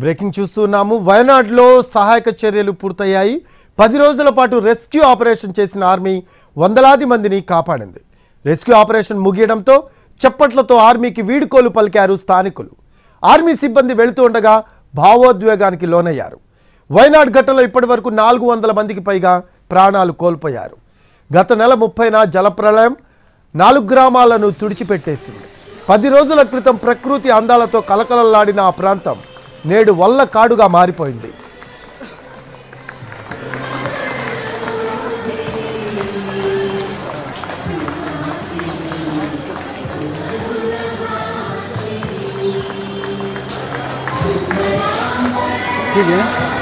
Breaking చూస్తున్నాము. వయనాడ్లో సహాయక చర్యలు పూర్తయ్యాయి. 10 రోజుల పాటు రెస్క్యూ ఆపరేషన్ చేసిన ఆర్మీ వందలాది మందిని కాపాడింది. రెస్క్యూ ఆపరేషన్ ముగియడంతో చప్పట్లతో ఆర్మీకి వీడుకోలు పలికారు స్థానికులు. ఆర్మీ సిబ్బంది వెళుతూ ఉండగా భావోద్వేగానికి లోనయ్యారు. వయనాడ్ ఘటనలో ఇప్పటివరకు 400 మందికి పైగా ప్రాణాలు కోల్పోయారు. గత నెల 30న జలప్రళయం 4 గ్రామాలను తుడిచిపెట్టేసింది. 10 రోజుల క్రితం ప్రకృతి అందాలతో కలకలలాడిన ఆ ప్రాంతం నేడు వల్ల కాడుగా మారిపోయింది. ठीक है।